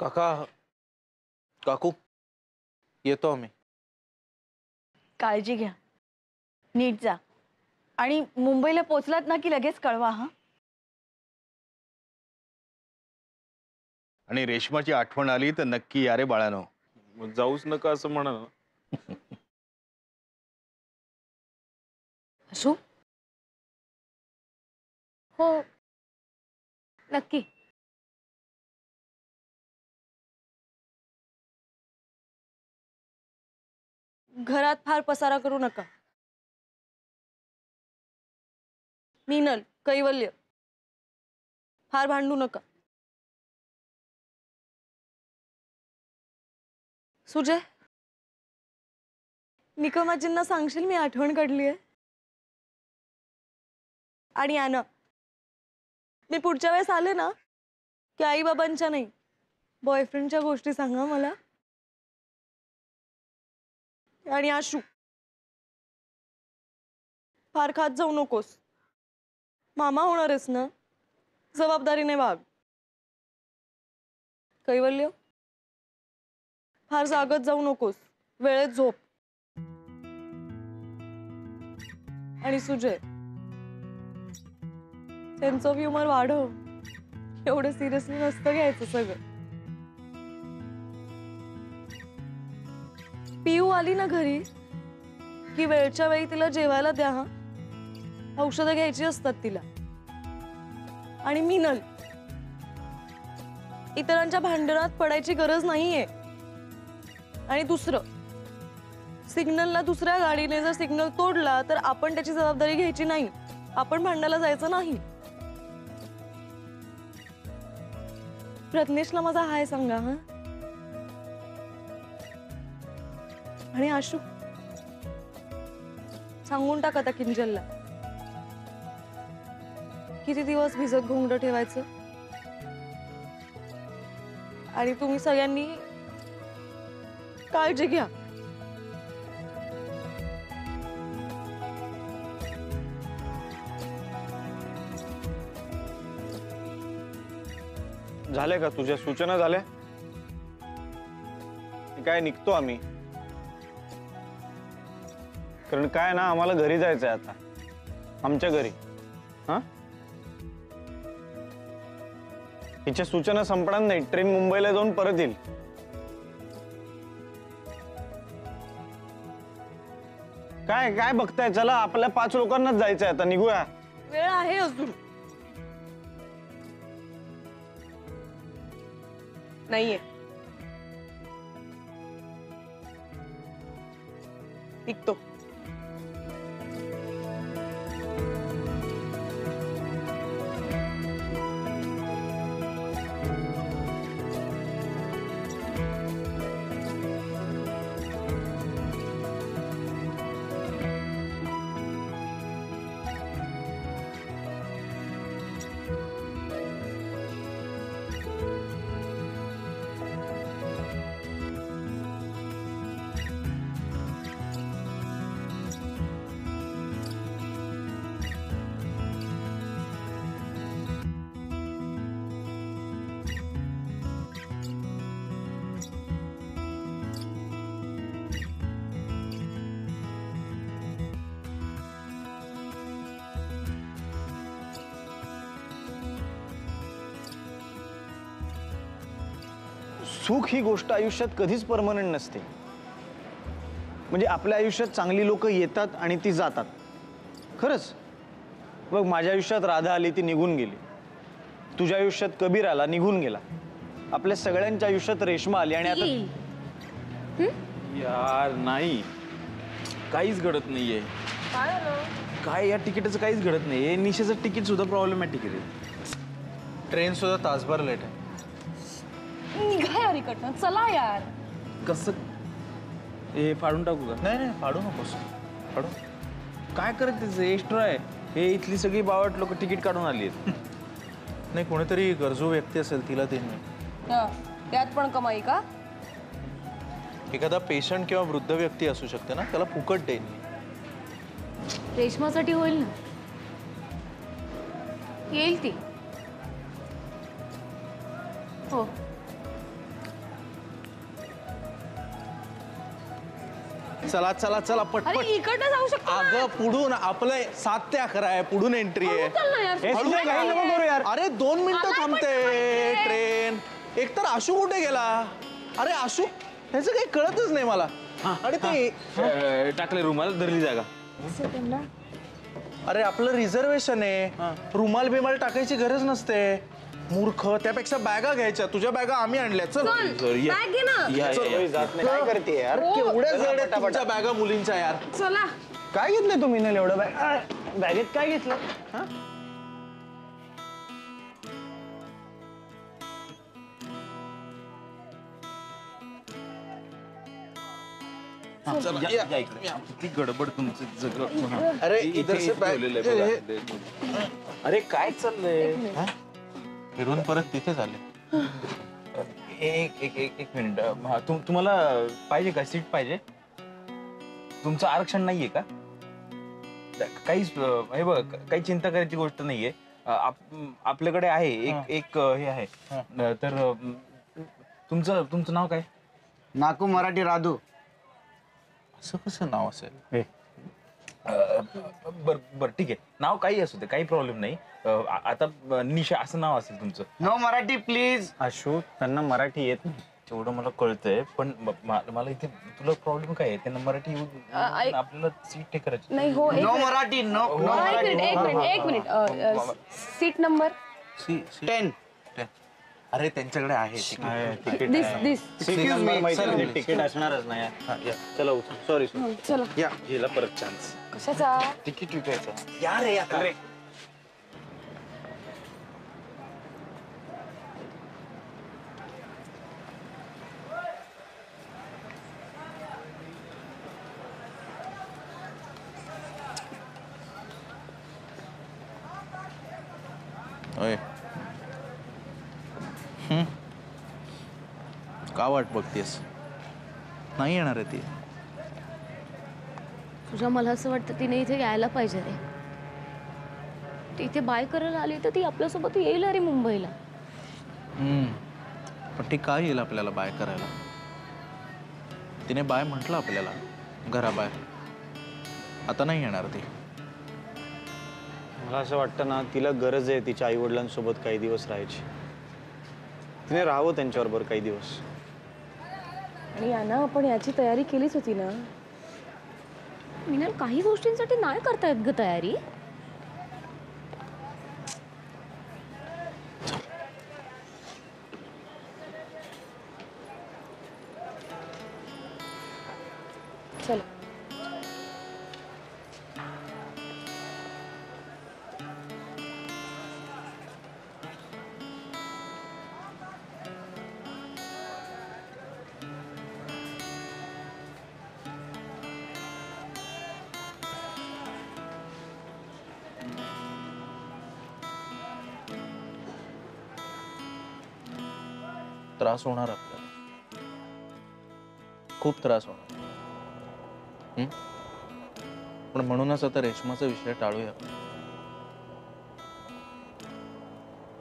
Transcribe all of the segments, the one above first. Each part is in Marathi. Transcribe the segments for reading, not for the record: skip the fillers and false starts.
काका काकू येतो आम्ही. काळजी घ्या, नीट जा आणि मुंबईला पोहोचलात ना की लगेच कळवा हा. आणि रेशमाची आठवण आली तर नक्की या रे बाळानो. जाऊच नका असं म्हणा. असू हो नक्की. घरात फार पसारा करू नका. मीनल कैवल्य फार भांडू नका. सुजय निकमाजींना सांगशील मी आठवण काढली आहे. आणि आना मी पुढच्या वेळेस आले ना की आई बाबांच्या नाही बॉयफ्रेंडच्या गोष्टी सांगा मला. आणि आशू फार खात जाऊ नकोस. मामा होणार आहेस ना, जबाबदारीने वाग. कैवल्य फार जागत जाऊ नकोस, वेळेत झोप. आणि सुजय सेन्स ऑफ ह्युमर वाढव. एवढं सिरियसली नसतं घ्यायचं सगळं. पिऊ आली ना घरी की वेळच्या वेळी तिला जेवायला द्या हा. औषधं घ्यायची असतात तिला. आणि मीनल इतरांच्या भांडणात पडायची गरज नाहीये. आणि दुसरं, सिग्नलला दुसऱ्या गाडीने जर सिग्नल तोडला तर आपण त्याची जबाबदारी घ्यायची नाही. आपण भांडायला जायचं नाही. प्रज्ञेशला माझा हाय सांगा हा. आणि आशू सांगून टाक आता किंजलला किती दिवस भिजत घोंगडं ठेवायचं. आणि तुम्ही सगळ्यांनी काळजी घ्या. झाल्या का तुझ्या सूचना झाल्या? काय निघतो आम्ही. कारण काय ना आम्हाला घरी जायचंय आता, आमच्या घरी. हा हिच्या सूचना संपणार नाही. ट्रेन मुंबईला जाऊन परत येईल. काय काय बघताय, चला आपल्या 5 लोकांनाच जायचंय आता, निघूया. वेळ आहे अजून. नाहीये निघतो. सुख ही गोष्ट आयुष्यात कधीच परमनंट नसते. म्हणजे आपल्या आयुष्यात चांगली लोक येतात आणि ती जातात. खरंच बघ, माझ्या आयुष्यात राधा आली, ती निघून गेली. तुझ्या आयुष्यात कबीर आला, निघून गेला. आपल्या सगळ्यांच्या आयुष्यात रेश्मा आली आणि आता यार नाही, काहीच घडत नाहीये. काय या तिकीटाचं काहीच घडत नाहीये. निशेचं तिकीट सुद्धा प्रॉब्लेमॅटिक आहे. ट्रेन सुद्धा तासभर लेट आहे. निघा यार इकडनं, चला यार. कसं हे फाडून टाकू का? नाही नाही, फाडू नकोस. फाडू काय करत त्याचं एक्स्ट्रा आहे. हे इथली सगळी बावट लोक तिकीट काढून आली आहेत. नाही, कोणीतरी गरजू व्यक्ती असेल तिला देईन मी. त्यात पण कमाई का? एखादा पेशंट किंवा वृद्ध व्यक्ती असू शकते ना, त्याला फुकट देईन मी. रेशमासाठी होईल ना, येईल ती. हो चला चला चला अरे पटपट. इकडनं जाऊ शकतो ना. अगं पुढून आपलं 7 ते 11 आहे, पुढून एंट्री आहे. चल ना यार. हे हळू सुद्धा काही नको करू यार. अरे 2 मिनिटं मला पण थांबते थांबते. ट्रेन. एकतर आशू कुठे गेला? अरे आशू ह्याचं काही कळतच नाही मला. आणि ते टाकले रुमाल धरली जागा. अरे आपलं रिझर्वेशन आहे, रुमाल बिमाल टाकायची गरज नसते. मूर्ख, त्यापेक्षा बॅगा घ्यायच्या. तुझ्या बॅगा आम्ही आणल्या. चल सर, या. बॅग घे ना. या, या, या. जात नाही काय करते यार? केवढ्या जड आहेत तुमच्या बॅगा मुलींच्या यार. चला. काय घेतलंय तुम्ही ना एवढं बॅगेत काय घेतलं? हा? चला, या, या. या इकडे. किती गडबड तुमचं सगळं. अरे इथे- इधर से इथे बॅग ठेवलेलं आहे बघा. अरे काय चाललंय? फिरून परत तिथे झाले. एक मिनिट. तुम्हाला पाहिजे का सीट पाहिजे? तुमचं आरक्षण नाहीये का? काहीच हे बघ, काही चिंता करायची गोष्ट नाहीये. आपल्याकडे आहे एक हे आहे. तर तुमचं नाव काय? नाकू मराठी राधू. असं कसं नाव असेल? हे बर ठीक आहे. नाव काही असू दे, काही प्रॉब्लेम नाही. आता निशा असं नाव असेल तुमचं. No Marathi please. आशू त्यांना मराठी येत नाही. तेवढं मला कळतंय, पण मला इथे तुला प्रॉब्लेम काय आहे? त्यांना मराठी ऐक- आपल्याला सीट हे करायची. नाही हो एक नो मिनिट. मराठी नो एक मिनिट सीट नंबर 10. अरे त्यांच्याकडे आहे तिकीट. दिस तिकीट असणारच नाही यार. चला सॉरी चला. या गेला परत चान्स. कशाचा? तिकीट विकायचं. या रे आता. ओय. का वाट बघतेस? नाही येणार आहे ती. तुझ्या मला असं वाटतं तिने इथे यायला पाहिजे रे. ती इथे बाय करायला आली तर ती आपल्यासोबत येईल रे मुंबईला. पण ती का येईल आपल्याला बाय करायला? तिने बाय म्हटलं आपल्याला घराबाहेर. आता नाही येणार ती. मला असं वाटतं ना, तिला गरज आहे तिच्या आई वडिलांसोबत काही दिवस राहायची. तिने राहावं त्यांच्याबरोबर काही दिवस. आणि याना आपण याची तयारी केलीच होती ना. मिनल, काही गोष्टींसाठी नाही करता येत ग तयारी. चला. त्रास होणार आपल्याला. खूप त्रास होणार. पण म्हणूनच आता रेशमाचा विषय टाळूया.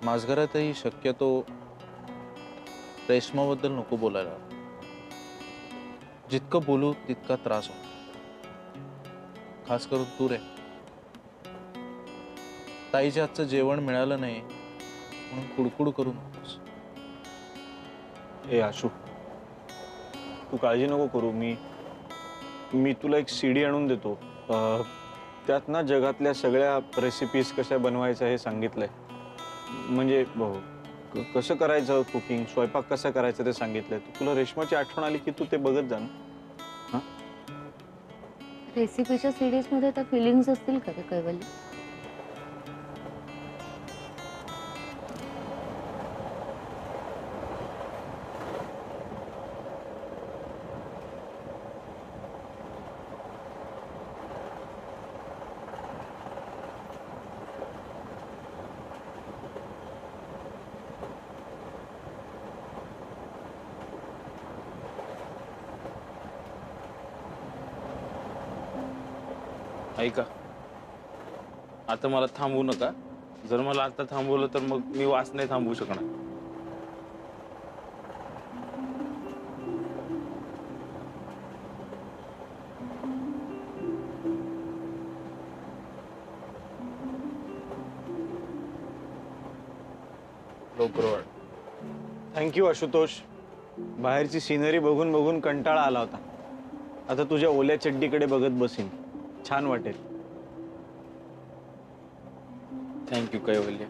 माझघरातही शक्यतो रेशमाबद्दल नको बोलायला. जितकं बोलू तितका त्रास होतो. खास करून तू रे. ताईच्या हातचं जेवण मिळालं नाही म्हणून कुडकुड करू नकोस. ए आशू, तू काळजी नको करू. मी तुला एक CD आणून देतो. त्यात ना जगातल्या सगळ्या रेसिपीज कशा बनवायच्या हे सांगितलंय. म्हणजे कसं करायचं कुकिंग, स्वयंपाक कसा करायचा ते सांगितलंय. तुला रेशमाची आठवण आली की तू ते बघत जा ना. रेसिपीच्या सिरीज मध्ये त्या फिलिंग्स असतील का रे कैवल्य? ऐका, आता मला थांबवू नका. जर मला आता थांबवलं तर मग मी वास नाही थांबवू शकणार. लवकर वाढ. थँक्यू आशुतोष. बाहेरची सिनरी बघून बघून कंटाळा आला होता. आता तुझ्या ओल्या चड्डीकडे बघत बसीन. छान वाटेल. थँक्यू कैवल्य.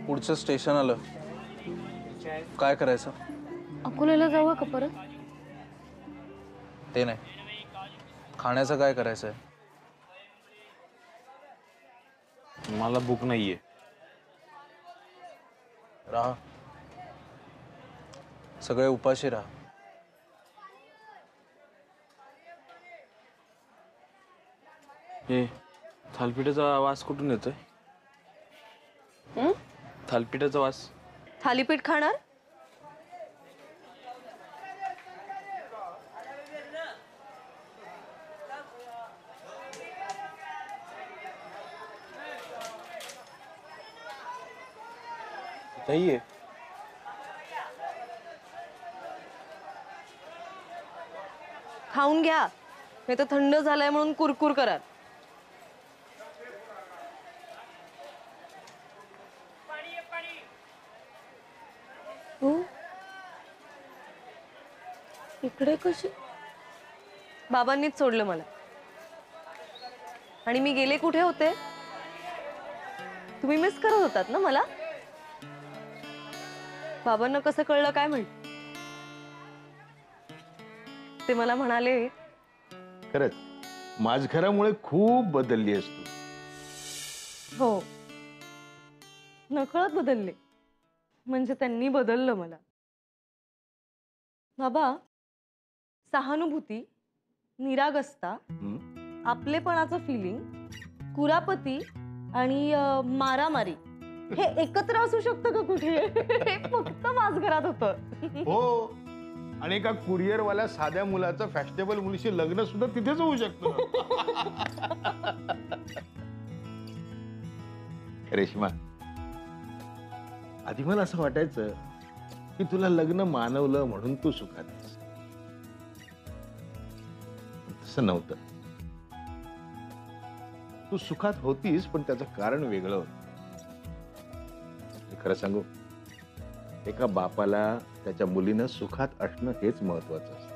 पुढचं स्टेशन आलं, काय करायचं? अकोल्याला जाऊया का परत? ते नाही, खाण्याचं काय करायचंय? मला भूक नाहीये. राहा, सगळे उपाशी राहा. हे थालपीठाचा वास कुठून येतोय? थालपीठाचा वास. थालीपीठ खाणार? नाहीये. खाऊन घ्या, नाही तर थंड झालाय म्हणून कुरकुर करा. इकडे कशी? बाबांनीच सोडलं मला. आणि मी गेले कुठे होते? तुम्ही मिस करत होतात ना मला? बाबांना कसं कळलं काय माहित? ते मला म्हणाले, खरंच माझघरामुळे खूप बदलली आहेस तू. हो, नकळत बदलले. म्हणजे त्यांनी बदललं मला. बाबा, सहानुभूती, निरागसता, आपलेपणाचं फिलिंग, कुरापती आणि मारामारी हे एकत्र असू शकतं का कुठे? हे फक्त माझघरात होतं. हो, आणि एका कुरिअरवाल्या साध्या मुलाचं फॅशनेबल मुलीशी लग्न सुद्धा तिथेच होऊ शकतं. रेश्मा, आधी मला असं वाटायचं की तुला लग्न मानवलं म्हणून तू सुखात आहेस. तसं नव्हतं. तू सुखात होतीस, पण त्याचं कारण वेगळं होतं. खरं सांगू, एका बापाला त्याच्या मुलीनं सुखात असणं हेच महत्वाचं असतं.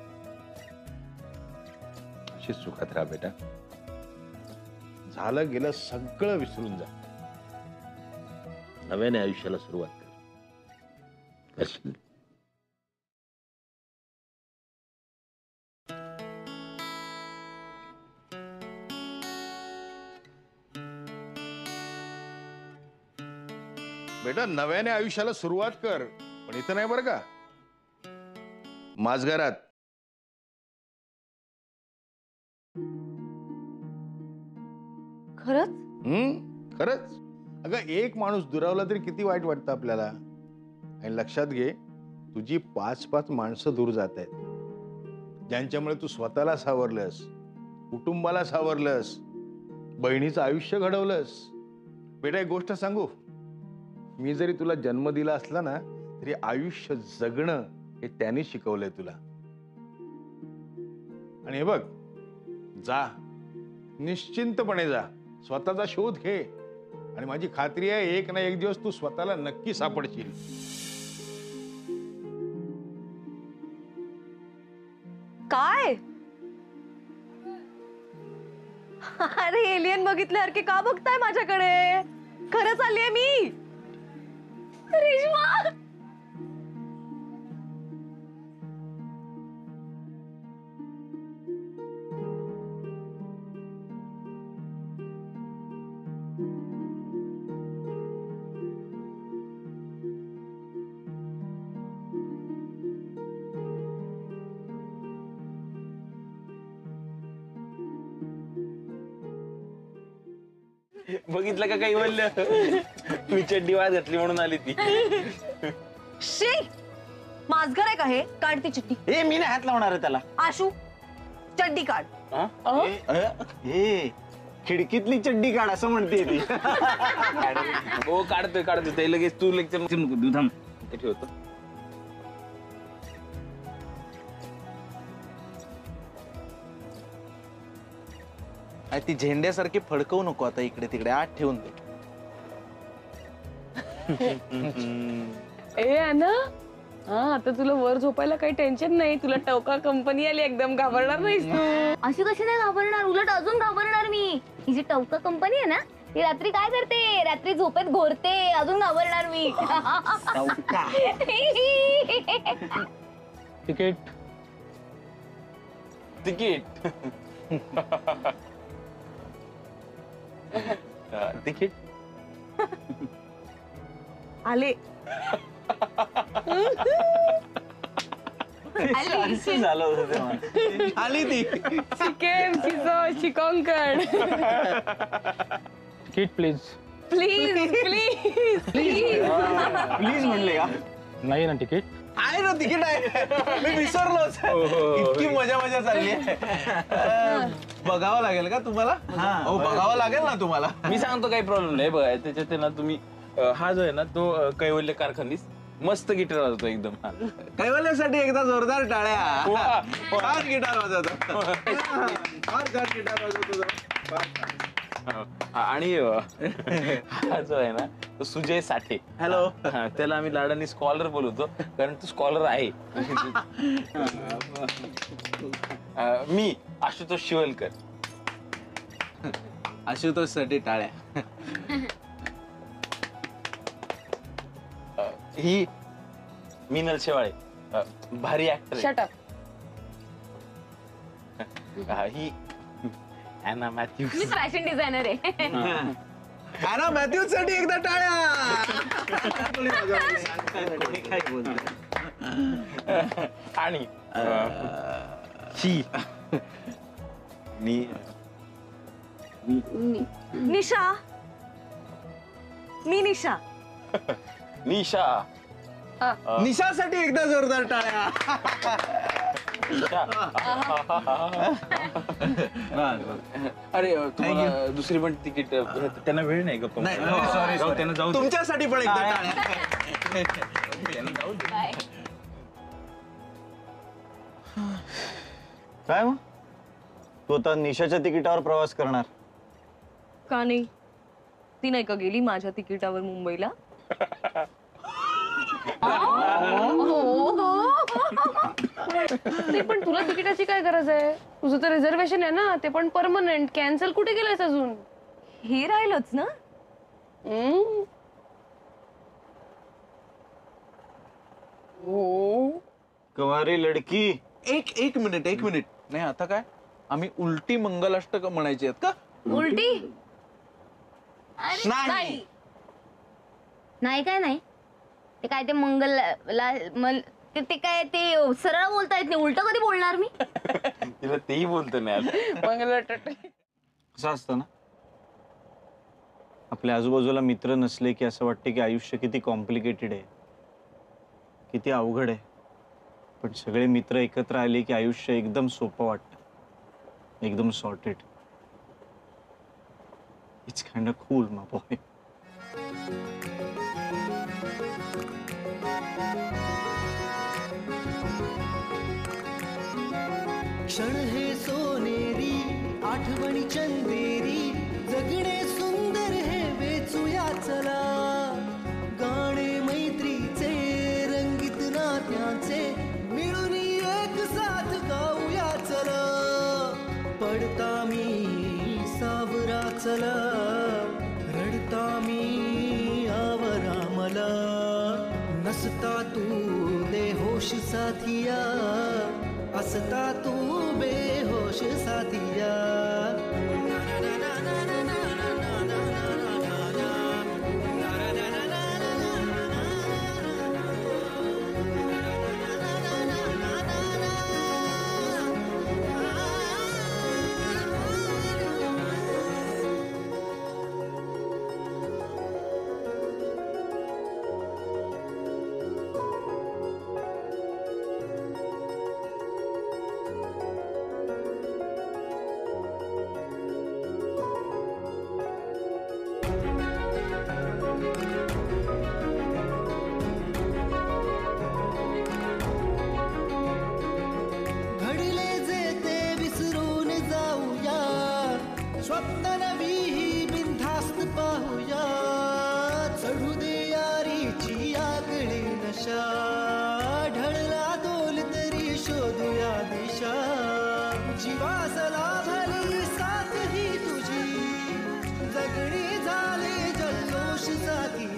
अशीच सुखात राहा बेटा. झालं गेलं सगळं विसरून जा. नव्याने आयुष्याला सुरुवात कर. करशील? बेटा, नव्याने आयुष्याला सुरुवात कर, पण इथं नाही बरं का, माझघरात. खरंच? खरंच. अगं, एक माणूस दुरावला तरी किती वाईट वाटतं आपल्याला. आणि लक्षात घे, तुझी 5-5 माणसं दूर जात आहेत, ज्यांच्यामुळे तू स्वतःला सावरलंस, कुटुंबाला सावरलंस, बहिणीचं आयुष्य घडवलंस. बेटा, एक गोष्ट सांगू, मी जरी तुला जन्म दिला असला ना, तरी आयुष्य जगणं हे त्यांनी शिकवलंय तुला. आणि हे बघ, जा, निश्चिंतपणे जा, स्वतःचा शोध घे, आणि माझी खात्री आहे एक ना एक दिवस तू स्वतःला नक्की सापडशील. काय? अरे, एलियन बघितल्यासारखे का बघताय माझ्याकडे? खरंच आलीये मी. रेश्मा, बघितलं का कैवल्य? मी चड्डी वाद घातली म्हणून आली ती. शी, माझघर आहे का हे? काढ ती चिठ्ठी. हे मी नाही हात लावणार आहे त्याला. आशू, चड्डी काढ. हे खिडकीतली चड्डी काढ असं म्हणते ती. हो, काढतोय. ते लगेच तू लेक्चर नको देऊ, थांब. ते ठेवतो. आणि ती झेंड्यासारखी फडकवू नको आता इकडे तिकडे आत ठेवून दे. ए अना, हा आता तुला वर झोपायला काही टेन्शन नाही. तुला टवका कंपनी आली, एकदम घाबरणार नाहीस तू. अशी कशी नाही घाबरणार, उलट अजून घाबरणार मी. ही जी टवका कंपनी आहे ना, ती रात्री काय करते, रात्री झोपेत घोरते, अजून घाबरणार मी. तिकीट तिकीट तिकीट आले. झालं होतं तेव्हा. आली ती. चिकन चिझो चिकॉंकड. Ticket please. Please please please. Please म्हणले का? नाही ना तिकीट? आहे ना तिकीट आहे. मी विसरलोच. इतकी मजा मजा चालली आहे. बघावं लागेल का तुम्हाला? हो बघावं लागेल ना तुम्हाला. मी सांगतो काही प्रॉब्लेम नाही. बघा त्याच्यात आहे ना तुम्ही हा जो आहे ना तो कैवल्य कारखानीस मस्त गिटार वाजवतो एकदम. कैवल्यासाठी एकदा जोरदार टाळ्या. वा. फार गिटार वाजवतो. फार छान गिटार वाजवतो. आणि हा जो आहे ना तो सुजय साठे. हॅलो. त्याला आम्ही लाडाने स्कॉलर बोलवतो कारण तो स्कॉलर आहे. मी आशुतोष शिवलकर. आशुतोष साठी टाळ्या. ही मिनल शेवाळे, भारी ऍक्टर. Shut up. ही अॅना मॅथ्यूज. मी फॅशन डिझायनर आहे. अॅना मॅथ्यूज साठी एकदा टाळ्या. काय बोलतो? आणि ही निशा. मी निशा. निशा. निशासाठी एकदा जोरदार टाळ्या. अरे तुम्हाला दुसरी पण तिकीट त्यांना वेळ नाही गप्पा. नाही, सॉरी त्यांना जाऊ दे. तुमच्यासाठी पण एकदा टाळ्या. त्यांना जाऊ दे. काय मग तू आता निशाच्या तिकिटावर प्रवास करणार? का नाही? ती नाही का गेली माझ्या तिकिटावर मुंबईला? नाही पण तुला तिकिटाची काय गरज आहे? तुझं तर रिझर्वेशन आहे ना, ते पण परमनंट. कॅन्सल कुठे केलंयस अजून? हे राहिलंच ना. हम्म. हो. कवारी लडकी. एक मिनिट. नाही आता काय आम्ही उलटी मंगलाष्टक म्हणायची आहेत का? उलटी? अरे, नाही. नाही काय नाही. ते काय ते ते काय ते सरळ बोलता येत नाही. उलट कधी बोलणार मी? तिला तेही बोलतो नाही. असं असतं ना, आपल्या आजूबाजूला मित्र नसले की असं वाटतं की आयुष्य किती कॉम्प्लिकेटेड आहे, किती अवघड आहे. पण सगळे मित्र एकत्र आले की आयुष्य एकदम सोपं वाटतं, एकदम sorted. It's kind of cool my boy. क्षण हे सोनेरी आठवणी चंदेरी, जगणे सुंदर हे वेचूया चला. गाणे मैत्रीचे रंगीत नात्याचे, मिळून एक साथ गाऊया चला. पडता मी सावरा चला, रडता मी आवरा मला. नसता तू बेहोश साथिया, असता तू बेहोश साथिया. साथी